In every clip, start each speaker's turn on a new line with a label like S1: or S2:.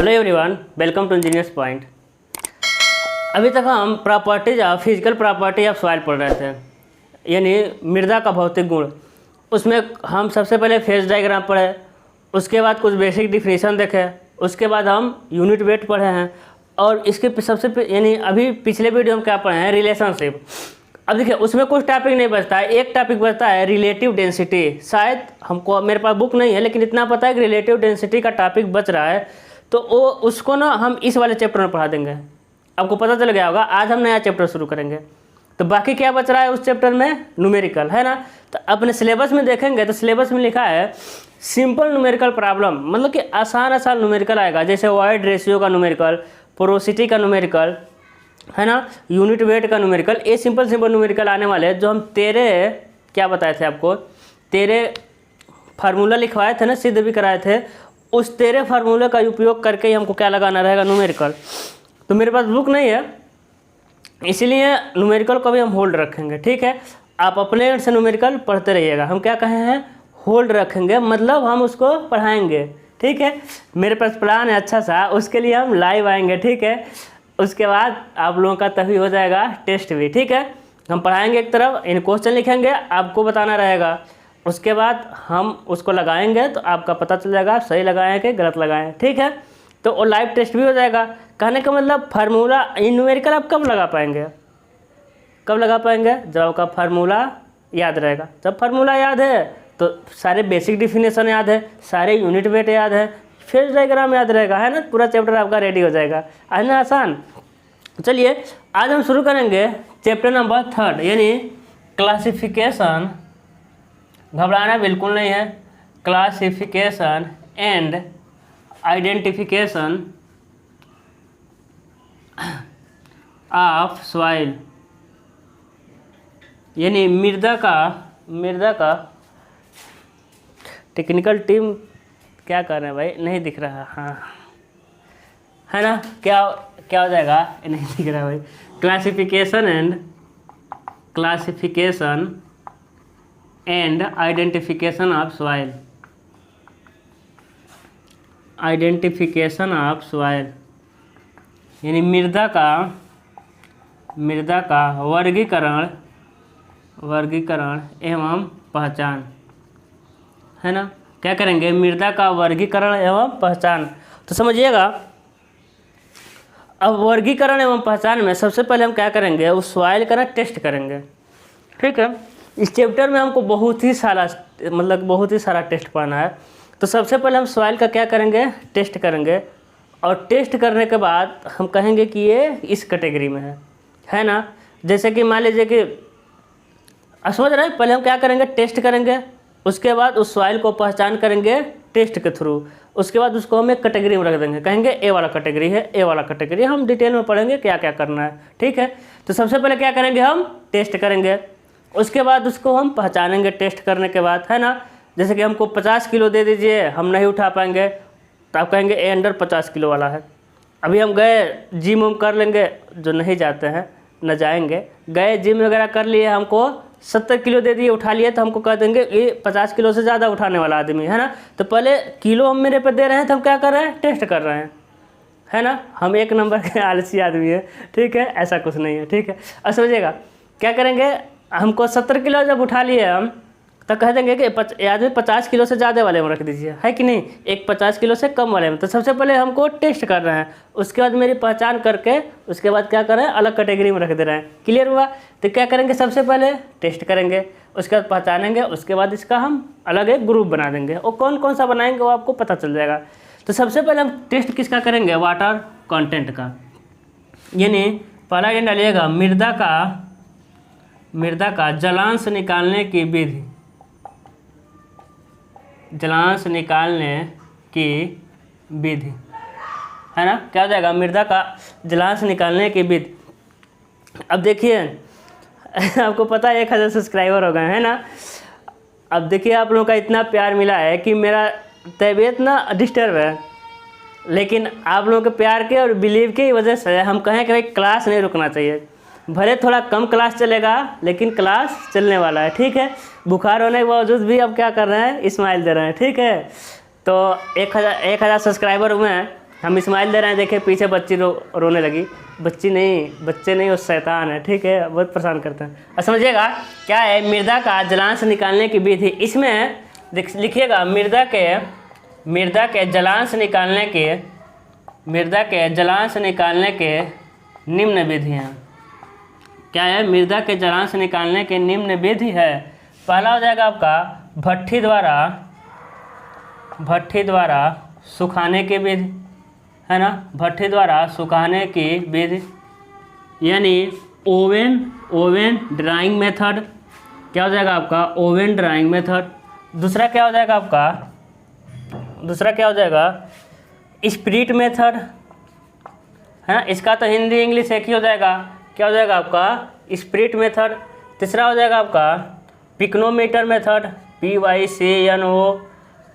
S1: Hello everyone, welcome to engineers point. अभी तक हम properties of physical property of soil पढ़ रहे थे, यानी मृदा का भौतिक गुण। उसमें हम सबसे पहले फेज डायग्राम पढ़े, उसके बाद कुछ बेसिक डिफिनीशन देखे, उसके बाद हम यूनिट वेट पढ़े हैं और इसके यानी अभी पिछले वीडियो में क्या पढ़े हैं, रिलेशनशिप। अब देखिए उसमें कुछ टॉपिक नहीं बचता है, एक टॉपिक बचता है रिलेटिव डेंसिटी। शायद हमको, मेरे पास बुक नहीं है लेकिन इतना पता है कि रिलेटिव डेंसिटी का टॉपिक बच रहा है, तो वो उसको ना हम इस वाले चैप्टर में पढ़ा देंगे। आपको पता चल गया होगा, आज हम नया चैप्टर शुरू करेंगे। तो बाकी क्या बच रहा है उस चैप्टर में, न्यूमेरिकल है ना। तो अपने सिलेबस में देखेंगे तो सिलेबस में लिखा है सिंपल न्यूमेरिकल प्रॉब्लम, मतलब कि आसान न्यूमेरिकल आएगा, जैसे वाइड रेशियो का न्यूमेरिकल, पोरोसिटी का न्यूमेरिकल है ना, यूनिट वेट का न्यूमेरिकल। ये सिंपल न्यूमेरिकल आने वाले हैं। जो हम क्या बताए थे आपको, 13 फार्मूला लिखवाए थे ना, सिद्ध भी कराए थे, उस 13 फार्मूले का उपयोग करके ही हमको क्या लगाना रहेगा, न्यूमेरिकल। तो मेरे पास बुक नहीं है, इसीलिए न्यूमेरिकल को भी हम होल्ड रखेंगे, ठीक है। आप अपने एंड से न्यूमेरिकल पढ़ते रहिएगा। हम क्या कहे हैं, होल्ड रखेंगे, मतलब हम उसको पढ़ाएंगे, ठीक है। मेरे पास प्लान है अच्छा सा, उसके लिए हम लाइव आएंगे, ठीक है। उसके बाद आप लोगों का तभी हो जाएगा टेस्ट भी, ठीक है। हम पढ़ाएंगे एक तरफ, इन क्वेश्चन लिखेंगे, आपको बताना रहेगा। उसके बाद हम उसको लगाएंगे तो आपका पता चल जाएगा आप सही लगाएं कि गलत लगाएं, ठीक है। तो वो लाइव टेस्ट भी हो जाएगा। कहने का मतलब फार्मूला न्यूमेरिकल आप कब लगा पाएंगे, जब आपका फार्मूला याद रहेगा। जब फार्मूला याद है तो सारे बेसिक डिफिनेशन याद है, सारे यूनिट वेट याद है, फेज डायग्राम याद रहेगा, है ना। पूरा चैप्टर आपका रेडी हो जाएगा, है ना, आसान। चलिए आज हम शुरू करेंगे चैप्टर नंबर 3, यानी क्लासिफिकेशन। घबराना बिल्कुल नहीं है। Classification and identification of soil, यानी मृदा का टेक्निकल टीम क्या कर रहे हैं भाई, नहीं दिख रहा, हाँ है ना। क्या हो जाएगा, नहीं दिख रहा भाई। Classification and identification of soil, यानी मृदा का वर्गीकरण एवं पहचान, है ना। क्या करेंगे, मृदा का वर्गीकरण एवं पहचान। तो समझिएगा, अब वर्गीकरण एवं पहचान में सबसे पहले हम क्या करेंगे, उस सॉइल का ना टेस्ट करेंगे, ठीक है। इस चैप्टर में हमको बहुत ही सारा टेस्ट पढ़ना है। तो सबसे पहले हम सॉइल का क्या करेंगे, टेस्ट करेंगे, और टेस्ट करने के बाद हम कहेंगे कि ये इस कैटेगरी में है ना। जैसे कि मान लीजिए कि समझ रहे हैं, पहले हम क्या करेंगे, टेस्ट करेंगे, उसके बाद उस सॉइल को पहचान करेंगे टेस्ट के थ्रू। उसके बाद उसको हम एक कैटेगरी में रख देंगे, कहेंगे ए वाला कैटेगरी है, ए वाला कैटेगरी। हम डिटेल में पढ़ेंगे क्या क्या करना है, ठीक है। तो सबसे पहले क्या करेंगे, हम टेस्ट करेंगे, उसके बाद उसको हम पहचानेंगे टेस्ट करने के बाद, है ना। जैसे कि हमको 50 किलो दे दीजिए, हम नहीं उठा पाएंगे, तो आप कहेंगे ए अंडर 50 किलो वाला है। अभी हम गए जिम उम कर लेंगे, जो नहीं जाते हैं न जाएंगे, गए जिम वगैरह कर लिए, हमको 70 किलो दे दिए, उठा लिए, तो हमको कह देंगे ये 50 किलो से ज़्यादा उठाने वाला आदमी है ना। तो पहले किलो हम मेरे पे दे रहे हैं, तो हम क्या कर रहे हैं, टेस्ट कर रहे हैं, है ना। हम एक नंबर के आलसी आदमी है, ठीक है, ऐसा कुछ नहीं है, ठीक है। अब समझिएगा, क्या करेंगे, हमको 70 किलो जब उठा लिए हम, तो कह देंगे कि आदमी 50 किलो से ज़्यादा वाले में रख दीजिए, है कि नहीं, एक 50 किलो से कम वाले में। तो सबसे पहले हमको टेस्ट कर रहे हैं, उसके बाद मेरी पहचान करके उसके बाद क्या कर रहे हैं, अलग कैटेगरी में रख दे रहे हैं। क्लियर हुआ। तो क्या करेंगे, सबसे पहले टेस्ट करेंगे, उसके बाद पहचानेंगे, उसके बाद इसका हम अलग एक ग्रुप बना देंगे। और कौन सा बनाएंगे वो आपको पता चल जाएगा। तो सबसे पहले हम टेस्ट किसका करेंगे, वाटर कॉन्टेंट का, यानी पहला ये डालिएगा मृदा का जलांश निकालने की विधि, है ना। क्या हो जाएगा, मृदा का जलांश निकालने की विधि। अब देखिए आपको पता है 1000 सब्सक्राइबर हो गए, है ना। अब देखिए आप लोगों का इतना प्यार मिला है कि मेरा तबीयत ना डिस्टर्ब है, लेकिन आप लोगों के प्यार के और बिलीव की वजह से हम कहें कि भाई क्लास नहीं रुकना चाहिए। भले थोड़ा कम क्लास चलेगा, लेकिन क्लास चलने वाला है, ठीक है। बुखार होने के बावजूद भी अब क्या कर रहे हैं, स्माइल दे रहे हैं, ठीक है। तो 1000 सब्सक्राइबर हुए हैं, हम स्माइल दे रहे हैं, देखे पीछे बच्ची रोने लगी। बच्चे नहीं वो शैतान है, ठीक है, बहुत परेशान करते हैं। अब समझिएगा क्या है मृदा का जलांश निकालने की विधि। इसमें लिखिएगा मृदा के जलांश निकालने के निम्न विधियाँ। क्या है? मृदा के जलांश निकालने के निम्न विधि है। पहला हो जाएगा आपका भट्ठी द्वारा सुखाने की विधि, है ना, भट्ठी द्वारा सुखाने की विधि, यानी ओवन ड्राइंग मेथड। क्या हो जाएगा आपका? Oven drawing method. दूसरा क्या हो जाएगा आपका? स्पिरिट मेथड, है ना, इसका तो हिंदी इंग्लिश एक ही हो जाएगा। क्या हो जाएगा आपका? Spirit method. तीसरा हो जाएगा आपका पिकनोमीटर मेथड, PYCNO,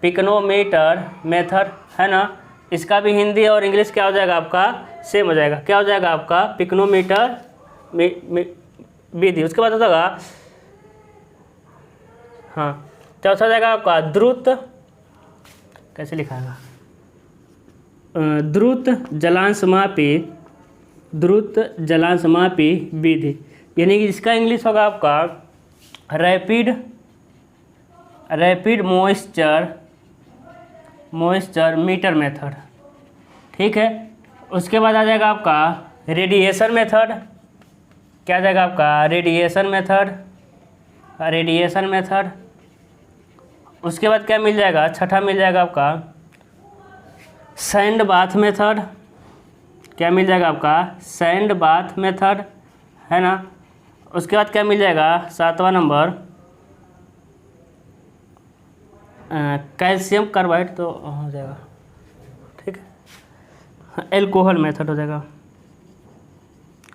S1: पिकनोमीटर मेथड, है ना, इसका भी हिंदी और इंग्लिश क्या हो जाएगा आपका? सेम हो जाएगा। क्या हो जाएगा आपका? पिकनोमीटर विधि। उसके बाद हो जाएगा चौथा हो जाएगा आपका द्रुत, कैसे लिखा है? द्रुत जलांशमापी विधि, यानी कि इसका इंग्लिश होगा आपका रैपिड मॉइस्चर मीटर मेथड, ठीक है। उसके बाद आ जाएगा आपका रेडिएशन मेथड। क्या आ जाएगा आपका? Radiation method. उसके बाद क्या मिल जाएगा? छठा मिल जाएगा आपका सैंड बाथ मेथड। क्या मिल जाएगा आपका? सैंड बाथ मेथड, है ना। उसके बाद क्या मिल जाएगा? सातवां नंबर कैल्शियम कार्बाइड तो हो जाएगा, ठीक है। एल्कोहल मेथड हो जाएगा।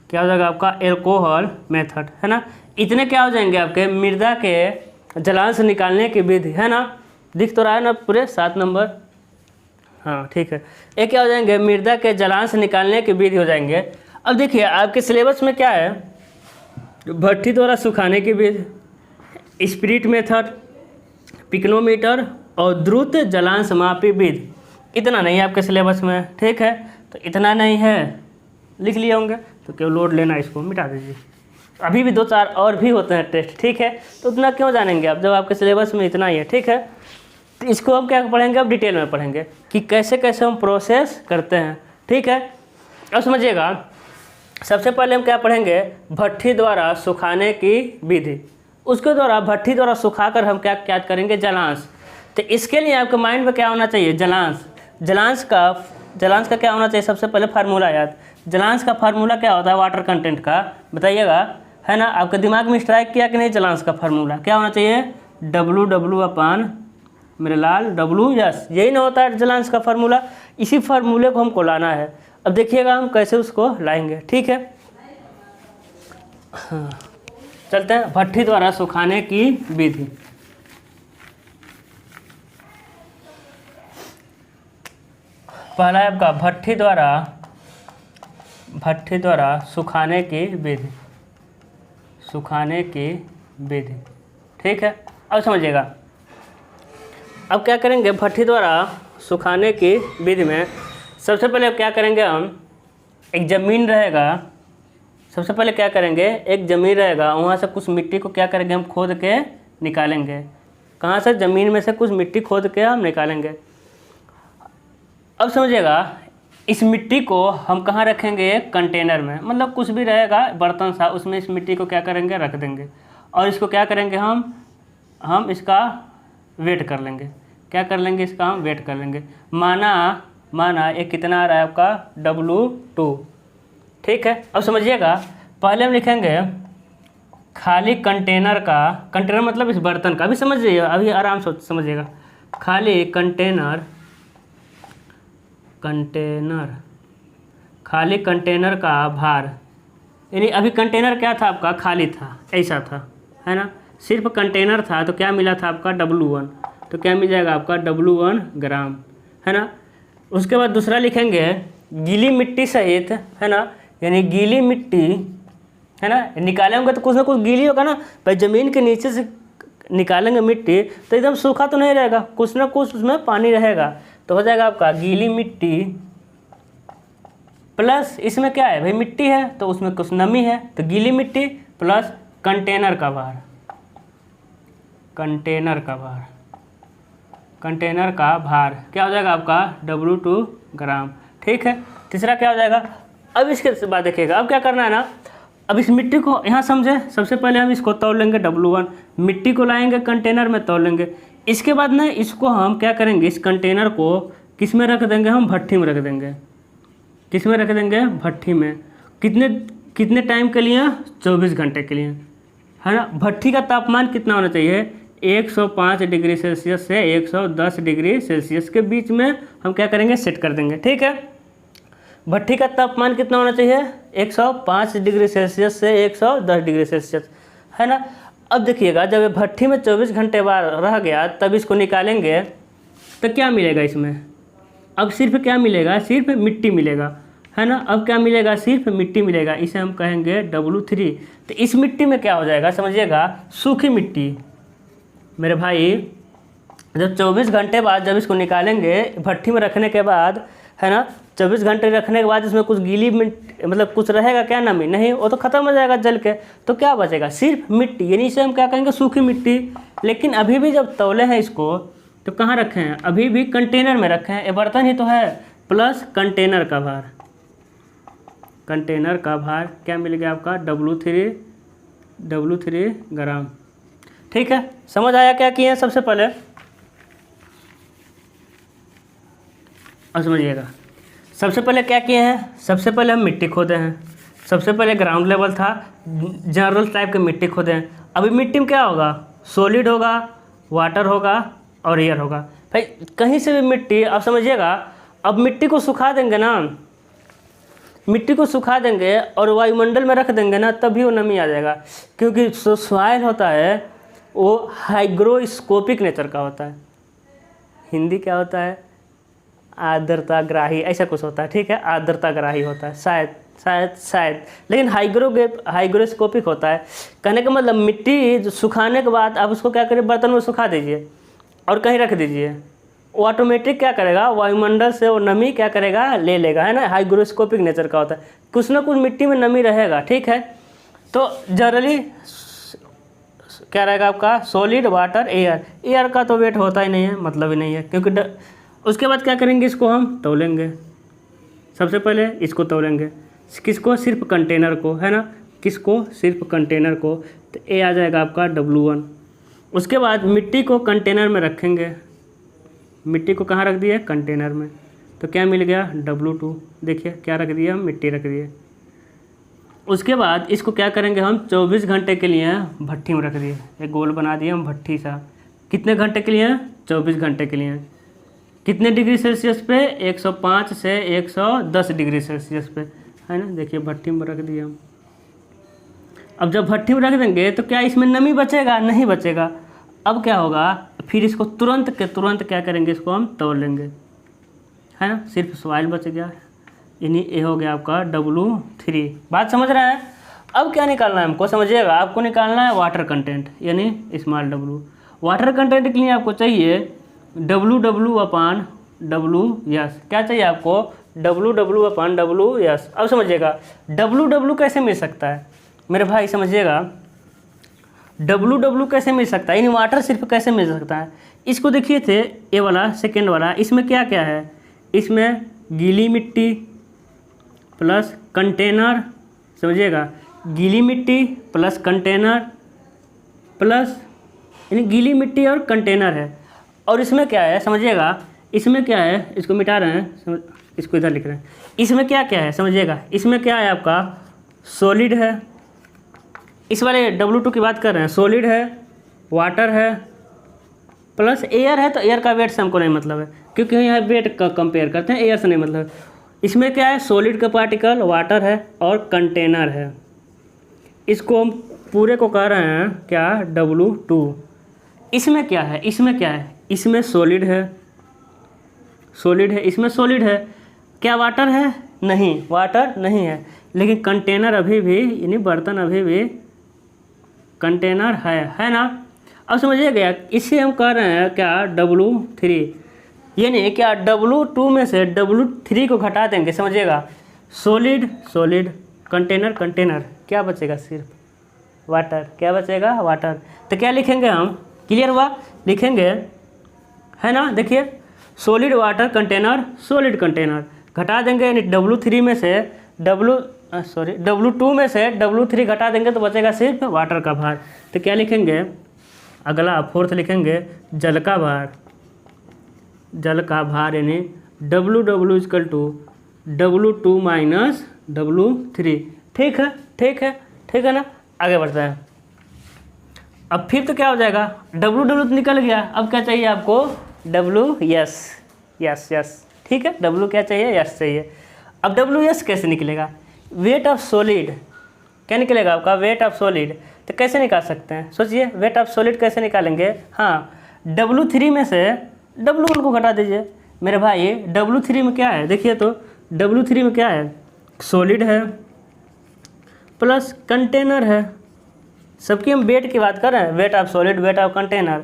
S1: क्या हो जाएगा आपका? एल्कोहल मेथड, है ना। इतने क्या हो जाएंगे आपके मृदा के जलांश निकालने की विधि, है ना। दिख तो रहा है ना पूरे 7 नंबर, हाँ ठीक है। ये क्या हो जाएंगे? मृदा के जलांश निकालने की विधि हो जाएंगे। अब देखिए आपके सिलेबस में क्या है? भट्ठी द्वारा सुखाने की विधि, स्पिरिट मेथड, पिकनोमीटर और द्रुत जलांशमापी विधि। इतना नहीं है आपके सिलेबस में, ठीक है। तो इतना नहीं है, लिख लिए होंगे तो केवल लोड लेना, इसको मिटा दीजिए। अभी भी 2-4 और भी होते हैं टेस्ट, ठीक है। तो उतना क्यों जानेंगे आप जब आपके सिलेबस में इतना ही है, ठीक है। तो इसको हम क्या पढ़ेंगे? अब डिटेल में पढ़ेंगे कि कैसे कैसे हम प्रोसेस करते हैं, ठीक है। अब समझिएगा सबसे पहले हम क्या पढ़ेंगे? भट्ठी द्वारा सुखाने की विधि। उसके द्वारा भट्ठी द्वारा सुखाकर हम क्या क्या करेंगे? जलांश। तो इसके लिए आपके माइंड में क्या होना चाहिए? जलांश का क्या होना चाहिए? सबसे पहले फार्मूला याद। जलांश का फार्मूला क्या होता है? वाटर कंटेंट का बताइएगा, है ना। आपके दिमाग में स्ट्राइक किया कि नहीं? जलांश का फार्मूला क्या होना चाहिए? W अपान मेरे लाल W, यस, यही ना होता है जलांश का फार्मूला। इसी फार्मूले को हमको लाना है। अब देखिएगा हम कैसे उसको लाएंगे, ठीक है। हाँ चलते हैं भट्ठी द्वारा सुखाने की विधि। पहला है आपका भट्ठी द्वारा सुखाने की विधि, ठीक है। अब समझिएगा अब क्या करेंगे? भट्ठी द्वारा सुखाने की विधि में सबसे पहले क्या करेंगे? हम एक ज़मीन रहेगा, सबसे पहले क्या करेंगे? एक ज़मीन रहेगा, वहाँ से कुछ मिट्टी को क्या करेंगे? हम खोद के निकालेंगे। कहाँ से? ज़मीन में से कुछ मिट्टी खोद के हम निकालेंगे। अब समझिएगा इस मिट्टी को हम कहाँ रखेंगे? कंटेनर में, मतलब कुछ भी रहेगा बर्तन सा, उसमें इस मिट्टी को क्या करेंगे? रख देंगे। और इसको क्या करेंगे? हम इसका वेट कर लेंगे। क्या कर लेंगे? इसका हम वेट कर लेंगे। माना ये कितना आ रहा है आपका? W2, ठीक है। अब समझिएगा पहले हम लिखेंगे खाली कंटेनर मतलब इस बर्तन का, अभी समझिए, अभी आराम से समझिएगा। खाली कंटेनर का भार, यानी अभी कंटेनर क्या था आपका? खाली था, ऐसा था, है ना। सिर्फ कंटेनर था तो क्या मिला था आपका? W1। तो क्या मिल जाएगा आपका? W1 ग्राम, है ना। उसके बाद दूसरा लिखेंगे गीली मिट्टी सहित, है ना, यानी गीली मिट्टी, है ना, निकालेंगे तो कुछ ना कुछ गीली होगा ना भाई। ज़मीन के नीचे से निकालेंगे मिट्टी तो एकदम सूखा तो नहीं रहेगा, कुछ ना कुछ उसमें पानी रहेगा। तो हो जाएगा आपका गीली मिट्टी प्लस इसमें क्या है भाई, मिट्टी है तो उसमें कुछ नमी है, तो गीली मिट्टी प्लस कंटेनर का भार, कंटेनर का भार, कंटेनर का भार क्या हो जाएगा आपका W2 ग्राम। ठीक है, तीसरा क्या हो जाएगा, अब इसके बाद देखिएगा, अब क्या करना है ना, अब इस मिट्टी को यहाँ समझे, सबसे पहले हम इसको तोल लेंगे W1, मिट्टी को लाएंगे कंटेनर में तोल लेंगे। इसके बाद ना इसको हम क्या करेंगे, इस कंटेनर को किस में रख देंगे, हम भट्ठी में रख देंगे। किस में रख देंगे, भट्ठी में। कितने कितने टाइम के लिए, 24 घंटे के लिए, है ना। भट्ठी का तापमान कितना होना चाहिए, 105 डिग्री सेल्सियस से 110 डिग्री सेल्सियस के बीच में हम क्या करेंगे, सेट कर देंगे। ठीक है, भट्ठी का तापमान कितना होना चाहिए, 105 डिग्री सेल्सियस से 110 डिग्री सेल्सियस, है ना। अब देखिएगा, जब ये भट्ठी में 24 घंटे बाद रह गया, तब इसको निकालेंगे तो क्या मिलेगा इसमें, अब सिर्फ क्या मिलेगा, सिर्फ मिट्टी मिलेगा, है ना। अब क्या मिलेगा, सिर्फ मिट्टी मिलेगा, इसे हम कहेंगे W3। तो इस मिट्टी में क्या हो जाएगा, समझिएगा, सूखी मिट्टी। मेरे भाई, जब 24 घंटे बाद जब इसको निकालेंगे भट्ठी में रखने के बाद, है ना, 24 घंटे रखने के बाद इसमें कुछ गीली मिट्टी, मतलब कुछ रहेगा क्या, नमी नहीं, वो तो ख़त्म हो जाएगा जल के, तो क्या बचेगा, सिर्फ मिट्टी, यानी इसे हम क्या कहेंगे, सूखी मिट्टी। लेकिन अभी भी जब तौले हैं इसको, तो कहाँ रखे हैं, अभी भी कंटेनर में रखे हैं, ये बर्तन ही तो है, प्लस कंटेनर का भार, कंटेनर का भार क्या मिल गया आपका, W3 ग्राम। ठीक है, समझ आया क्या किए हैं सबसे पहले, और समझिएगा सबसे पहले क्या किए हैं, सबसे पहले हम मिट्टी खोदे हैं, सबसे पहले ग्राउंड लेवल था, जनरल टाइप के मिट्टी खोदे हैं। अभी मिट्टी में क्या होगा, सॉलिड होगा, वाटर होगा और एयर होगा। भाई कहीं से भी मिट्टी, आप समझिएगा, अब मिट्टी को सुखा देंगे ना, मिट्टी को सुखा देंगे और वायुमंडल में रख देंगे ना, तभी वो नमी आ जाएगा, क्योंकि सॉइल होता है वो हाइग्रोस्कोपिक नेचर का होता है। हिंदी क्या होता है, आर्द्रताग्राही, ऐसा कुछ होता है। ठीक है, आर्द्रताग्राही होता है, शायद लेकिन हाइग्रोस्कोपिक होता है। कहने का मतलब मिट्टी जो सुखाने के बाद आप उसको क्या करें, बर्तन में सुखा दीजिए और कहीं रख दीजिए, वो ऑटोमेटिक क्या करेगा, वायुमंडल से वो नमी क्या करेगा, ले लेगा, है ना। हाइग्रोस्कोपिक नेचर का होता है, कुछ ना कुछ मिट्टी में नमी रहेगा। ठीक है, तो जनरली क्या रहेगा आपका, सॉलिड, वाटर, एयर का तो वेट होता ही नहीं है, मतलब ही नहीं है, क्योंकि उसके बाद क्या करेंगे, इसको हम तौलेंगे। सबसे पहले इसको तौलेंगे, किसको, सिर्फ कंटेनर को, है ना, किसको, सिर्फ कंटेनर को, तो ये आ जाएगा आपका W1। उसके बाद मिट्टी को कंटेनर में रखेंगे, मिट्टी को कहाँ रख दिए, कंटेनर में, तो क्या मिल गया, W2। देखिए क्या रख दिया, मिट्टी रख दिए। उसके बाद इसको क्या करेंगे, हम 24 घंटे के लिए भट्ठी में रख दिए, एक गोल बना दिए हम भट्ठी सा। कितने घंटे के लिए, 24 घंटे के लिए। कितने डिग्री सेल्सियस पे, 105 से 110 डिग्री सेल्सियस पे, है ना। देखिए भट्ठी में रख दिए हम। अब जब भट्ठी में रख देंगे तो क्या इसमें नमी बचेगा, नहीं बचेगा। अब क्या होगा, फिर इसको तुरंत के तुरंत क्या करेंगे, इसको हम तोड़ लेंगे, है ना, सिर्फ सॉइल बच गया, यानी ये हो गया आपका W3। बात समझ रहे हैं। अब क्या निकालना है हमको, समझिएगा, आपको निकालना है वाटर कंटेंट, यानी स्मॉल W। वाटर कंटेंट के लिए आपको चाहिए WW/WS। क्या चाहिए आपको, WW/WS। अब समझिएगा WW कैसे मिल सकता है मेरे भाई, समझिएगा WW कैसे मिल सकता है, यानी वाटर सिर्फ कैसे मिल सकता है। इसको देखिए थे, ये वाला सेकेंड वाला, इसमें क्या क्या है, इसमें गीली मिट्टी प्लस कंटेनर, समझिएगा, गीली मिट्टी प्लस कंटेनर प्लस, यानी गीली मिट्टी और कंटेनर है। और इसमें क्या है, समझिएगा, इसमें क्या है, इसको मिटा रहे हैं, इसको इधर लिख रहे हैं। इसमें क्या क्या है, समझिएगा, इसमें क्या है आपका, सॉलिड है, इस वाले W2 की बात कर रहे हैं, सॉलिड है, वाटर है प्लस एयर है। तो एयर का वेट से हमको नहीं मतलब है, क्योंकि यहाँ वेट का कंपेयर करते हैं, एयर से नहीं मतलब। इसमें क्या है, सॉलिड का पार्टिकल, वाटर है और कंटेनर है। इसको हम पूरे को कह रहे हैं क्या, W2। इसमें क्या है, इसमें क्या है, इसमें सॉलिड है, सॉलिड है, इसमें सॉलिड है। क्या वाटर है, नहीं, वाटर नहीं है, लेकिन कंटेनर अभी भी, यानी बर्तन अभी भी कंटेनर है ना। अब समझिएगा, इसे हम कह रहे हैं क्या, W3, यानी क्या W2 में से W3 को घटा देंगे, समझिएगा, सॉलिड सॉलिड, कंटेनर कंटेनर, क्या बचेगा? सिर्फ वाटर, क्या बचेगा? वाटर। तो क्या लिखेंगे हम? क्लियर हुआ? लिखेंगे, है ना, देखिए solid water container, solid container, घटा देंगे यानी W3 में से W2 में से W3 घटा देंगे तो बचेगा सिर्फ वाटर का भार। तो क्या लिखेंगे? अगला फोर्थ लिखेंगे जल का भार, जल का भार यानी W equal to W2 minus W3। ठीक है, ठीक है, ठीक है ना। आगे बढ़ते हैं। अब फिर तो क्या हो जाएगा? W तो निकल गया, अब क्या चाहिए आपको? W यस यस यस, ठीक है, W क्या चाहिए? यस चाहिए। अब W यस कैसे निकलेगा? वेट ऑफ सॉलिड, क्या निकलेगा आपका? Weight of solid. तो कैसे निकाल सकते हैं? सोचिए, वेट ऑफ सॉलिड कैसे निकालेंगे? हाँ, W3 में से W1 को घटा दीजिए मेरे भाई। W3 में क्या है? देखिए तो W3 में क्या है? सॉलिड है प्लस कंटेनर है। सबकी हम वेट की बात कर रहे हैं, weight of solid, weight of container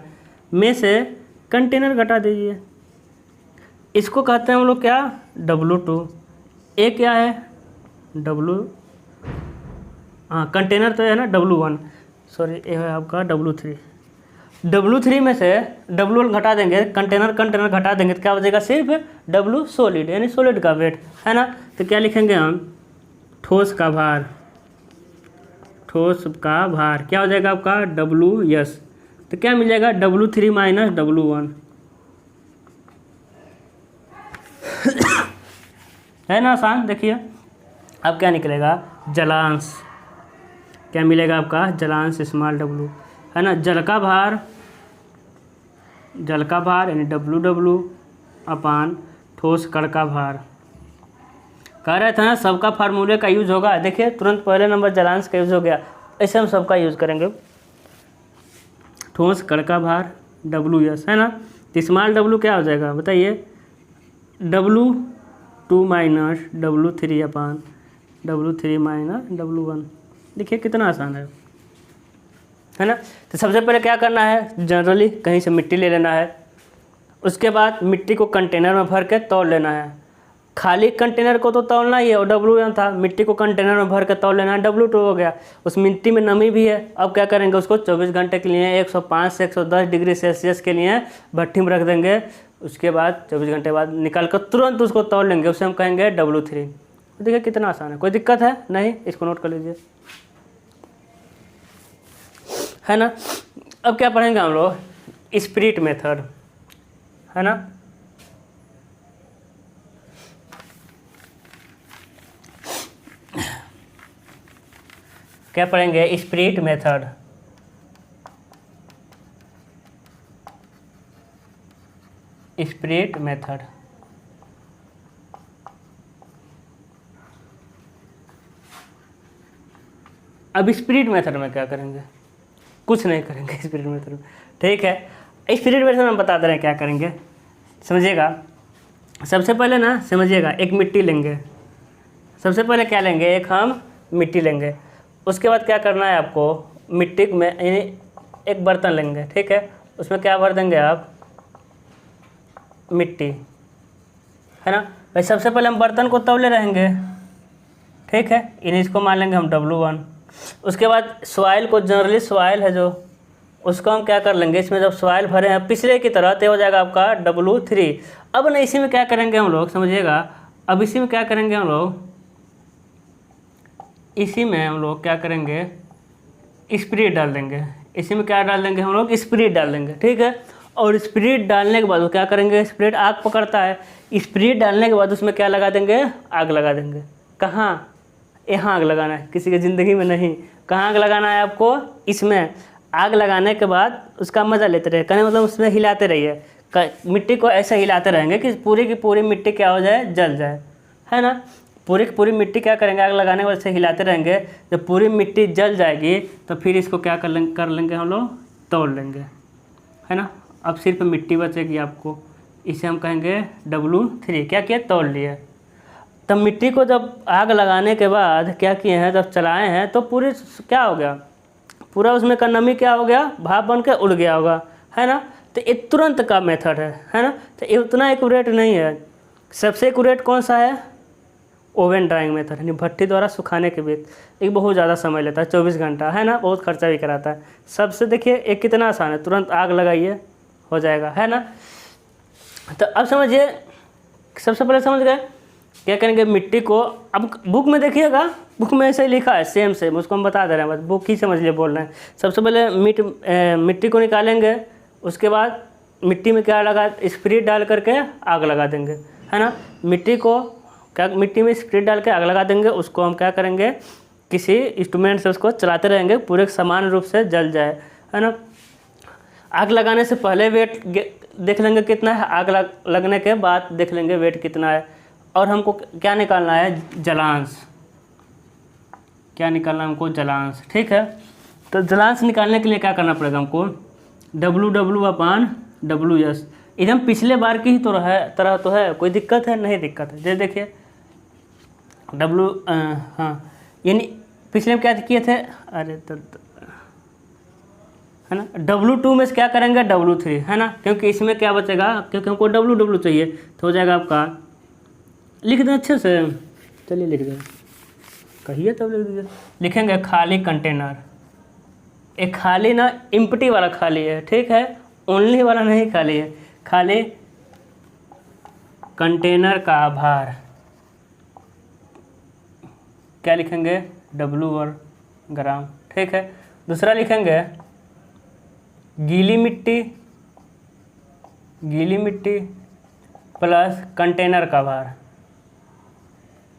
S1: में से कंटेनर घटा दीजिए। इसको कहते हैं हम लोग क्या? W2। ए क्या है? कंटेनर तो है ना W1, सॉरी ये है आपका W3। W3 में से W1 घटा देंगे, कंटेनर कंटेनर घटा देंगे तो क्या बचेगा? सिर्फ W सॉलिड यानी सॉलिड का वेट, है ना। तो क्या लिखेंगे हम? ठोस का भार, ठोस का भार क्या हो जाएगा आपका? W yes. तो क्या मिल जाएगा? W3 माइनस W1, है ना आसान। देखिए अब क्या निकलेगा? जलांश, क्या मिलेगा आपका? जलांश स्मॉल W, है ना। जल का भार, जल का भार यानी W अपान ठोस कण का भार। कह रहे थे ना सबका फार्मूले का यूज होगा। देखिए तुरंत पहले नंबर जलांश का यूज हो गया, ऐसे हम सबका यूज करेंगे। ठोस कण का भार W यस, है ना। तो स्मॉल W क्या हो जाएगा बताइए? W2 माइनस W3 अपान W3 माइनस W1। देखिए कितना आसान है ना। तो सबसे पहले क्या करना है? जनरली कहीं से मिट्टी ले लेना है, उसके बाद मिट्टी को कंटेनर में भर के तौल लेना है। खाली कंटेनर को तो तौलना ही है, और W1 था, मिट्टी को कंटेनर में भर के तौल लेना है, W2 हो गया। उस मिट्टी में नमी भी है, अब क्या करेंगे? उसको 24 घंटे के लिए 105 से 110 डिग्री सेल्सियस के लिए भट्टी में रख देंगे। उसके बाद 24 घंटे बाद निकाल कर तुरंत उसको तौल लेंगे, उसे हम कहेंगे W3। देखिए कितना आसान है, कोई दिक्कत है नहीं? इसको नोट कर लीजिए, है ना। अब क्या पढ़ेंगे हम लोग? स्पिरिट मेथड, है ना। क्या पढ़ेंगे? Spirit method. स्पिरिट मेथड अब स्पिरिट मेथड में क्या करेंगे? कुछ नहीं करेंगे स्पिरिट मेथड में, ठीक है। स्पिरिट मेथड में बता दे रहे हैं क्या करेंगे, समझिएगा। सबसे पहले ना समझिएगा, एक मिट्टी लेंगे। सबसे पहले क्या लेंगे? एक हम मिट्टी लेंगे। उसके बाद क्या करना है आपको? मिट्टी में यानी एक बर्तन लेंगे, ठीक है। उसमें क्या भर देंगे आप? मिट्टी, है ना भाई। सबसे पहले हम बर्तन को तौले रहेंगे, ठीक है। यानी इसको मान लेंगे हम W1। उसके बाद सॉइल को, जनरली सॉइल है जो, उसको हम क्या कर लेंगे? इसमें जब सॉइल भरे हैं पिछले की तरह तो हो जाएगा आपका W3। अब ना इसी में क्या करेंगे हम लोग, समझिएगा। अब इसी में क्या करेंगे हम लोग? इसी में हम लोग क्या करेंगे? स्पिरिट डाल देंगे। इसी में क्या डाल देंगे हम लोग? स्पिरिट डाल देंगे, ठीक है। और स्पिरिट डालने के बाद वो क्या करेंगे? स्पिरिट आग पकड़ता है, स्पिरिट डालने के बाद उसमें क्या लगा देंगे? आग लगा देंगे। कहाँ? यहाँ आग लगाना है, किसी की ज़िंदगी में नहीं। कहाँ आग लगाना है आपको? इसमें। आग लगाने के बाद उसका मज़ा लेते रहिए, कहने मतलब उसमें हिलाते रहिए। मिट्टी को ऐसे हिलाते रहेंगे कि पूरी की पूरी मिट्टी क्या हो जाए? जल जाए, है ना। पूरी की पूरी मिट्टी क्या करेंगे? आग लगाने के बाद से हिलाते रहेंगे। जब पूरी मिट्टी जल जाएगी तो फिर इसको क्या कर लेंगे हम लोग? तोड़ लेंगे, है ना। अब सिर्फ मिट्टी बचेगी आपको, इसे हम कहेंगे W3। क्या किया? तोड़ लिए। तब मिट्टी को जब आग लगाने के बाद क्या किए हैं? जब चलाए हैं तो पूरी क्या हो गया? पूरा उसमें का नमी क्या हो गया? भाप बन के उड़ गया होगा, है ना। तो ये तुरंत का मेथड है ना। तो ये उतना एक्यूरेट नहीं है। सबसे एक्यूरेट कौन सा है? ओवन ड्राइंग मेथड यानी भट्टी द्वारा सुखाने के बाद एक बहुत ज़्यादा समय लेता है, 24 घंटा, है ना, बहुत खर्चा भी कराता है। सबसे देखिए एक कितना आसान है, तुरंत आग लगाइए हो जाएगा, है ना। तो अब समझिए, सबसे पहले समझ गए क्या करेंगे, मिट्टी को, अब बुक में देखिएगा, बुक में ऐसे ही लिखा है सेम सेम, उसको हम बता दे रहे हैं, बस बुक ही समझ लिए बोल रहे हैं। सबसे पहले मिट्टी को निकालेंगे, उसके बाद मिट्टी में क्या लगा, स्पिरिट डाल करके आग लगा देंगे, है ना। मिट्टी में स्पिरिट डाल के आग लगा देंगे, उसको हम क्या करेंगे, किसी इंस्ट्रूमेंट से उसको चलाते रहेंगे, पूरे समान रूप से जल जाए, है ना। आग लगाने से पहले वेट देख लेंगे कितना है, आग लगने के बाद देख लेंगे वेट कितना है। और हमको क्या निकालना है, जलांश, क्या निकालना है हमको, जलांश, ठीक है। तो जलांश निकालने के लिए क्या करना पड़ेगा हमको, WW/WS। एकदम पिछले बार की ही तो तरह तो है, कोई दिक्कत है, नहीं दिक्कत है। जैसे देखिए हाँ, यानी पिछले में क्या किए थे, अरे है ना, W2 में से क्या करेंगे, W3, है ना, क्योंकि इसमें क्या बचेगा, क्योंकि हमको WW चाहिए, तो हो जाएगा आपका, लिख दें अच्छे से, चलिए लिख दें, कहिए तब लिख दीजिए, लिखेंगे खाली कंटेनर। एक खाली ना एम्प्टी वाला खाली है, ठीक है, ओनली वाला नहीं खाली है, खाली कंटेनर का भार, क्या लिखेंगे, W/ग्राम, ठीक है। दूसरा लिखेंगे गीली मिट्टी प्लस कंटेनर का भार।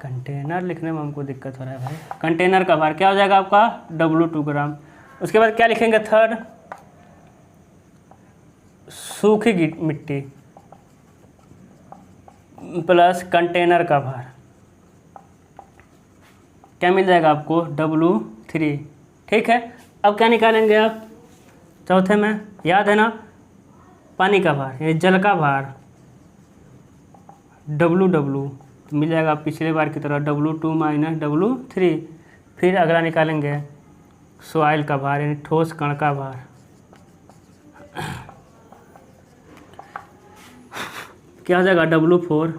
S1: कंटेनर लिखने में हमको दिक्कत हो रहा है भाई, कंटेनर का भार क्या हो जाएगा आपका, W2 ग्राम। उसके बाद क्या लिखेंगे, थर्ड सूखी मिट्टी प्लस कंटेनर का भार, क्या मिल जाएगा आपको, W3, ठीक है। अब क्या निकालेंगे आप, चौथे में याद है ना, पानी का भार, ये जल का भार, WW, तो मिल जाएगा पिछले बार की तरह W2 - W3। फिर अगला निकालेंगे सॉइल का भार, यानी ठोस कण का भार, क्या हो जाएगा, W4,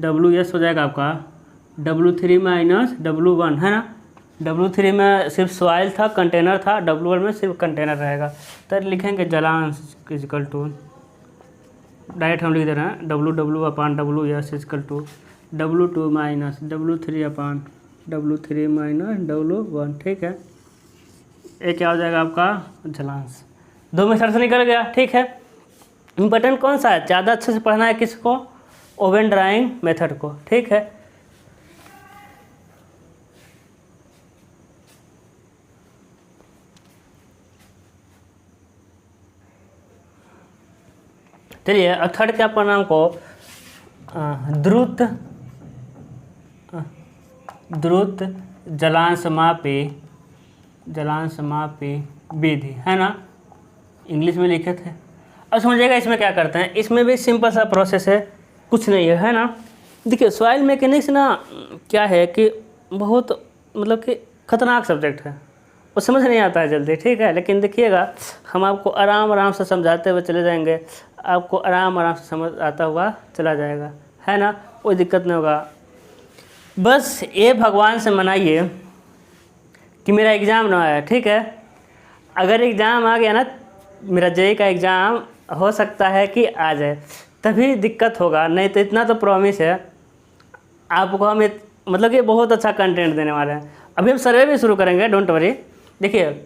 S1: WS हो जाएगा आपका, W3 - W1, है ना। W3 में सिर्फ सॉइल था, कंटेनर था, W1 में सिर्फ कंटेनर रहेगा। तो लिखेंगे जलांश इक्वल टू, डायरेक्ट हम लिख दे रहे हैं, WW/WS equal to W2 - W3/W3 - W1, ठीक है। ये क्या हो जाएगा आपका, जलांश। 2 मेथड से निकल गया, ठीक है। इम्पोर्टेंट कौन सा है, ज़्यादा अच्छे से पढ़ना है किसको, ओवन ड्राइंग मेथड को, ठीक है। चलिए अब थर्ड क्या पढ़ना हमको, द्रुत जलांश मापी विधि, है ना, इंग्लिश में लिखे थे। अब समझिएगा इसमें क्या करते हैं, इसमें भी सिंपल सा प्रोसेस है, कुछ नहीं है ना। देखिए सॉइल मैकेनिक्स ना क्या है कि बहुत मतलब कि खतरनाक सब्जेक्ट है, वो समझ नहीं आता है जल्दी, ठीक है। लेकिन देखिएगा हम आपको आराम से समझाते हुए चले जाएंगे, आपको आराम से समझ आता हुआ चला जाएगा, है ना, कोई दिक्कत नहीं होगा। बस ये भगवान से मनाइए कि मेरा एग्ज़ाम ना आया, ठीक है। अगर एग्ज़ाम आ गया ना, मेरा JEE का एग्ज़ाम हो सकता है कि आ जाए, तभी दिक्कत होगा, नहीं तो इतना तो प्रॉमिस है आपको हम, मतलब कि बहुत अच्छा कंटेंट देने वाले हैं। अभी हम सर्वे भी शुरू करेंगे, डोंट वरी। देखिए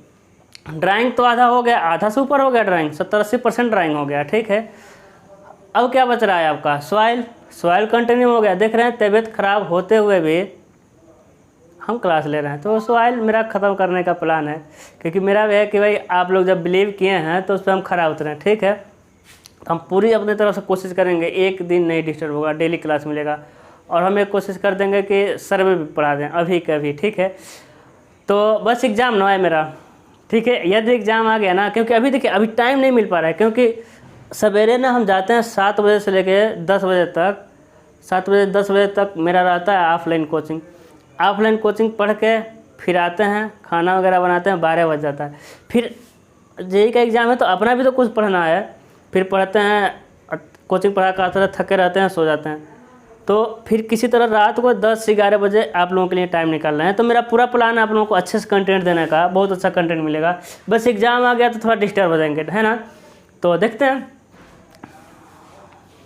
S1: ड्राइंग तो आधा हो गया, आधा से ऊपर हो गया ड्राइंग, 70-80% ड्राइंग हो गया, ठीक है। अब क्या बच रहा है आपका, सॉइल कंटिन्यू हो गया। देख रहे हैं तबीयत खराब होते हुए भी हम क्लास ले रहे हैं, तो सॉइल मेरा ख़त्म करने का प्लान है, क्योंकि मेरा भी है कि भाई आप लोग जब बिलीव किए हैं तो उस पर हम खरा उतरें, ठीक है। हम पूरी अपनी तरफ से कोशिश करेंगे, एक दिन नहीं डिस्टर्ब होगा, डेली क्लास मिलेगा। और हम एक कोशिश कर देंगे कि सर्वे भी पढ़ा दें अभी कभी, ठीक है। तो बस एग्ज़ाम ना है मेरा, ठीक है। यदि एग्ज़ाम आ गया ना, क्योंकि अभी देखिए अभी टाइम नहीं मिल पा रहा है, क्योंकि सवेरे ना हम जाते हैं 7 बजे से लेके 10 बजे तक, 7 बजे 10 बजे तक मेरा रहता है ऑफलाइन कोचिंग पढ़ के फिर आते हैं, खाना वगैरह बनाते हैं, 12 बज जाता है। फिर JEE का एग्ज़ाम है तो अपना भी तो कुछ पढ़ना है, फिर पढ़ते हैं, कोचिंग पढ़ा कर आते हैं, थके रहते हैं, सो जाते हैं। तो फिर किसी तरह रात को 10 से 11 बजे आप लोगों के लिए टाइम निकालना है। तो मेरा पूरा प्लान है आप लोगों को अच्छे से कंटेंट देने का, बहुत अच्छा कंटेंट मिलेगा। बस एग्ज़ाम आ गया तो थोड़ा डिस्टर्ब हो जाएंगे, है ना। तो देखते हैं,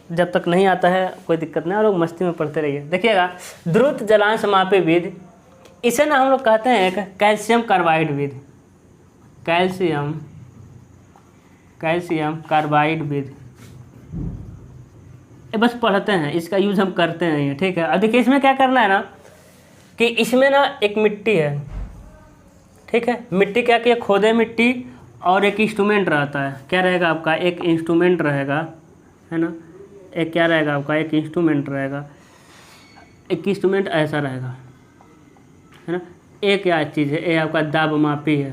S1: जब तक नहीं आता है कोई दिक्कत नहीं, और लोग मस्ती में पढ़ते रहिए। देखिएगा, द्रुत जलांश मापी विधि, इसे ना हम लोग कहते हैं एक कैल्शियम कार्बाइड विधि, कैल्शियम कार्बाइड विधि। ये बस पढ़ते हैं, इसका यूज़ हम करते नहीं हैं, ठीक है। अब देखिए इसमें क्या करना है ना, कि इसमें ना एक मिट्टी है, ठीक है। मिट्टी क्या किया, खोदे मिट्टी, और एक इंस्ट्रूमेंट रहता है। क्या रहेगा आपका, एक इंस्ट्रूमेंट रहेगा, है ना। एक क्या रहेगा आपका, एक इंस्ट्रूमेंट रहेगा। एक इंस्ट्रूमेंट ऐसा रहेगा, है ना। एक क्या चीज़ है, ये आपका दाब मापी है।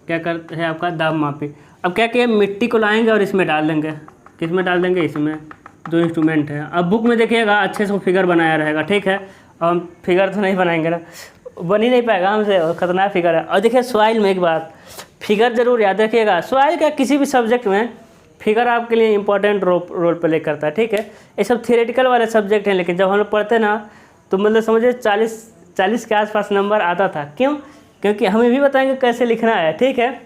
S1: क्या करते हैं आपका, दाब मापी। अब क्या किया, मिट्टी को लाएंगे और इसमें डाल देंगे। किस में डाल देंगे, इसमें, जो इंस्ट्रूमेंट है। अब बुक में देखिएगा अच्छे से फिगर बनाया रहेगा, ठीक है। और हम फिगर तो नहीं बनाएंगे ना, बन ही नहीं पाएगा हमसे, खतरनाक फिगर है। और देखिए सॉइल में एक बात, फिगर जरूर याद रखिएगा। सॉइल का किसी भी सब्जेक्ट में फिगर आपके लिए इंपॉर्टेंट रोल प्ले करता है, ठीक है। ये सब थियोरेटिकल वाले सब्जेक्ट हैं, लेकिन जब हम लोग पढ़ते ना, तो मतलब समझिए 40 के आसपास नंबर आता था। क्यों, क्योंकि हमें भी बताएंगे कैसे लिखना है, ठीक है।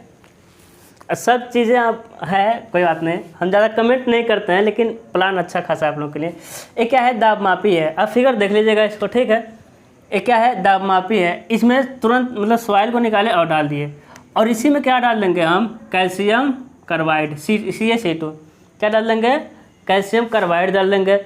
S1: सब चीज़ें आप है, कोई बात नहीं, हम ज़्यादा कमेंट नहीं करते हैं, लेकिन प्लान अच्छा खासा आप लोगों के लिए। एक क्या है, दाब मापी है। अब फिगर देख लीजिएगा इसको, ठीक है। एक क्या है, दाब मापी है। इसमें तुरंत मतलब सॉइल को निकाले और डाल दिए, और इसी में क्या डाल देंगे हम, कैल्शियम कार्बाइड, CaC2। क्या डाल देंगे, कैल्शियम कार्बाइड डाल देंगे,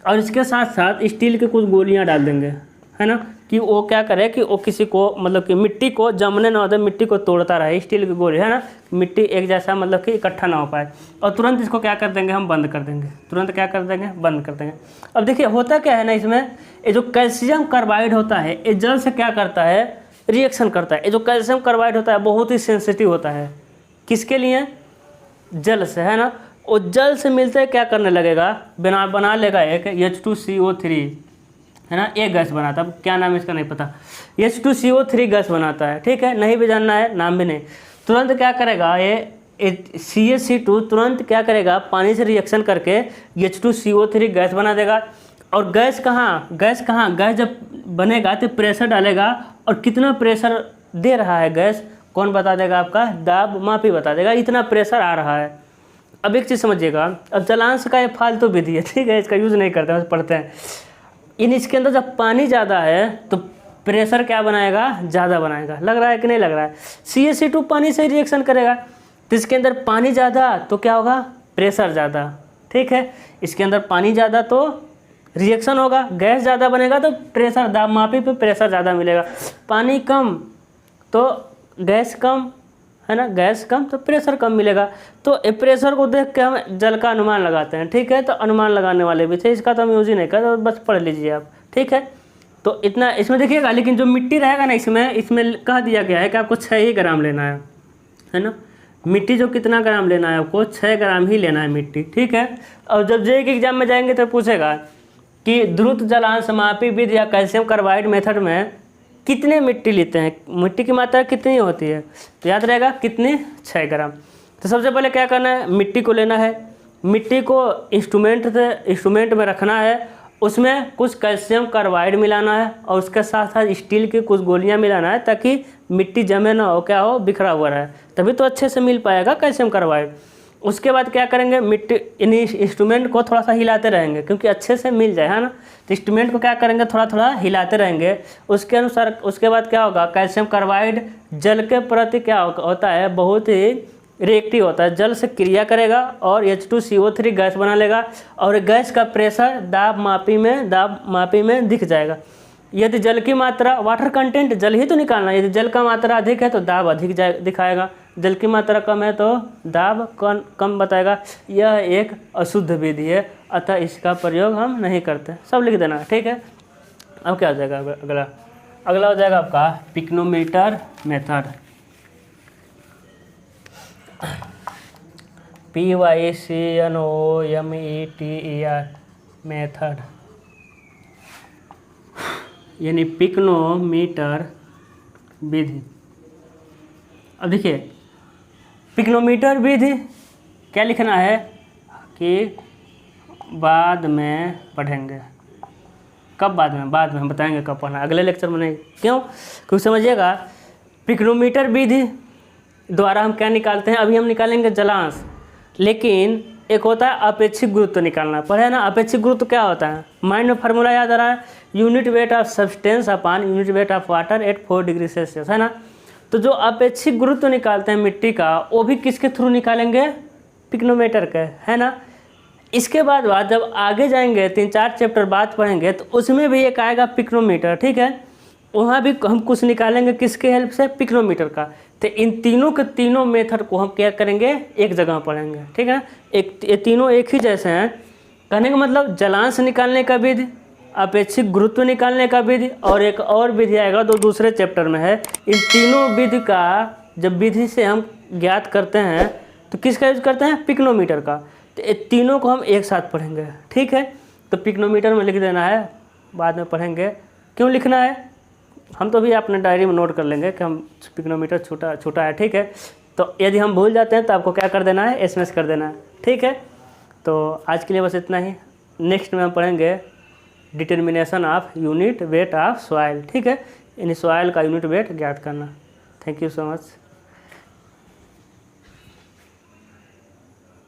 S1: और इसके साथ साथ स्टील के कुछ गोलियाँ डाल देंगे, है ना। कि वो क्या करे कि वो किसी को मतलब कि मिट्टी को जमने ना हो दे, मिट्टी को तोड़ता रहे, स्टील की गोली, है ना। मिट्टी एक जैसा मतलब कि इकट्ठा ना हो पाए, और तुरंत इसको क्या कर देंगे, हम बंद कर देंगे। तुरंत क्या कर देंगे, बंद कर देंगे। अब देखिए होता क्या है ना, इसमें ये जो कैल्शियम कार्बाइड होता है, ये जल से क्या करता है, रिएक्शन करता है। ये जो कैल्शियम कार्बाइड होता है बहुत ही सेंसिटिव होता है, किसके लिए, जल से, है ना। वो जल से मिलते क्या करने लगेगा, बना लेगा एक H2CO3, है ना। एक गैस बनाता है, अब क्या नाम है इसका नहीं पता, H2CO3 गैस बनाता है, ठीक है। नहीं भी जानना है, नाम भी नहीं। तुरंत क्या करेगा ये CaC2 तुरंत क्या करेगा, पानी से रिएक्शन करके H2CO3 गैस बना देगा। और गैस गैस जब बनेगा तो प्रेशर डालेगा, और कितना प्रेशर दे रहा है गैस, कौन बता देगा, आपका दाब मापी बता देगा, इतना प्रेशर आ रहा है। अब एक चीज़ समझिएगा, अब जलांश का ये फालतू विधि है, ठीक है, इसका यूज़ नहीं करते हैं, पढ़ते हैं। इसके अंदर जब पानी ज़्यादा है तो प्रेशर क्या बनाएगा, ज़्यादा बनाएगा। लग रहा है कि नहीं लग रहा है, CaC2 पानी से रिएक्शन करेगा, तो इसके अंदर पानी ज़्यादा तो क्या होगा, प्रेशर ज़्यादा, ठीक है। इसके अंदर पानी ज़्यादा तो रिएक्शन होगा, गैस ज़्यादा बनेगा तो प्रेशर, दाब मापी पे प्रेशर ज़्यादा मिलेगा। पानी कम तो गैस कम, है ना, गैस कम तो प्रेशर कम मिलेगा। तो प्रेशर को देख के हम जल का अनुमान लगाते हैं, ठीक है। तो अनुमान लगाने वाले भी थे, इसका तो हम यूज ही नहीं करते, तो बस पढ़ लीजिए आप, ठीक है। तो इतना इसमें देखिएगा, लेकिन जो मिट्टी रहेगा ना, इसमें कह दिया गया है कि आपको 6 ही ग्राम लेना है ना। मिट्टी जो कितना ग्राम लेना है आपको, 6 ग्राम ही लेना है मिट्टी, ठीक है। और जब JEE के एग्जाम में जाएंगे तो पूछेगा कि द्रुत जलांश मापी विधि या कैल्शियम कार्बाइड मेथड में कितने मिट्टी लेते हैं, मिट्टी की मात्रा कितनी होती है, तो याद रहेगा कितने, 6 ग्राम। तो सबसे पहले क्या करना है, मिट्टी को लेना है, मिट्टी को इंस्ट्रूमेंट में रखना है, उसमें कुछ कैल्शियम कार्बाइड मिलाना है, और उसके साथ साथ स्टील की कुछ गोलियां मिलाना है, ताकि मिट्टी जमे ना हो, क्या हो, बिखरा हुआ रहे, तभी तो अच्छे से मिल पाएगा कैल्शियम कार्बाइड। उसके बाद क्या करेंगे, मिट्टी इंस्ट्रूमेंट को थोड़ा सा हिलाते रहेंगे, क्योंकि अच्छे से मिल जाए, है ना। तो इंस्ट्रूमेंट को क्या करेंगे, थोड़ा थोड़ा हिलाते रहेंगे। उसके अनुसार उसके बाद क्या होगा, कैल्शियम कार्बाइड जल के प्रति क्या होता है, बहुत ही रिएक्टिव होता है, जल से क्रिया करेगा और H2CO3 गैस बना लेगा, और गैस का प्रेशर दाब मापी में दिख जाएगा। यदि जल की मात्रा, वाटर कंटेंट जल ही तो निकालना, यदि जल का मात्रा अधिक है तो दाब अधिक दिखाएगा, जल की मात्रा कम है तो दाब कम बताएगा। यह एक अशुद्ध विधि है, अतः इसका प्रयोग हम नहीं करते। सब लिख देना, ठीक है। अब क्या हो जाएगा, अगला हो जाएगा आपका पिक्नोमीटर मेथड, PYCNOMETER मेथड, यानी पिक्नोमीटर विधि। अब देखिए पिक्नोमीटर विधि क्या लिखना है कि बाद में पढ़ेंगे। कब बाद में हम बताएंगे कब पढ़ना, अगले लेक्चर में नहीं। क्यों? क्योंकि समझिएगा पिक्रोमीटर विधि द्वारा हम क्या निकालते हैं, अभी हम निकालेंगे जलांश, लेकिन एक होता है अपेक्षिक गुरुत्व निकालना। पढ़े ना, अपेक्षिक गुरुत्व क्या होता है? माइंड में फार्मूला याद आ रहा है, unit weight of substance upon unit weight of water at 4 degree Celsius, है ना। तो जो अपेक्षिक गुरुत्व निकालते हैं मिट्टी का, वो भी किसके थ्रू निकालेंगे? पिक्नोमीटर के, है ना। इसके बाद जब आगे जाएंगे 3-4 चैप्टर बाद पढ़ेंगे तो उसमें भी एक आएगा पिक्नोमीटर, ठीक है। वहाँ भी हम कुछ निकालेंगे किसके हेल्प से? पिक्नोमीटर का। तो इन तीनों के तीनों मेथड को हम क्या करेंगे? एक जगह पढ़ेंगे, ठीक है। ये तीनों एक ही जैसे हैं। कहने का मतलब जलांश निकालने का विधि, अपेक्षिक गुरुत्व निकालने का विधि, और एक और विधि आएगा जो दूसरे चैप्टर में है। इन तीनों विधि का जब विधि से हम ज्ञात करते हैं तो किसका यूज करते हैं? पिक्नोमीटर का। तो ये तीनों को हम एक साथ पढ़ेंगे, ठीक है। तो पिक्नोमीटर में लिख देना है, बाद में पढ़ेंगे। क्यों लिखना है? हम तो भी अपने डायरी में नोट कर लेंगे कि हम पिक्नोमीटर छोटा है, ठीक है। तो यदि हम भूल जाते हैं तो आपको क्या कर देना है? एसएमएस कर देना है, ठीक है। तो आज के लिए बस इतना ही। नेक्स्ट में हम पढ़ेंगे determination of unit weight of soil, ठीक है। यानी सॉइल का यूनिट वेट ज्ञात करना। Thank you so much.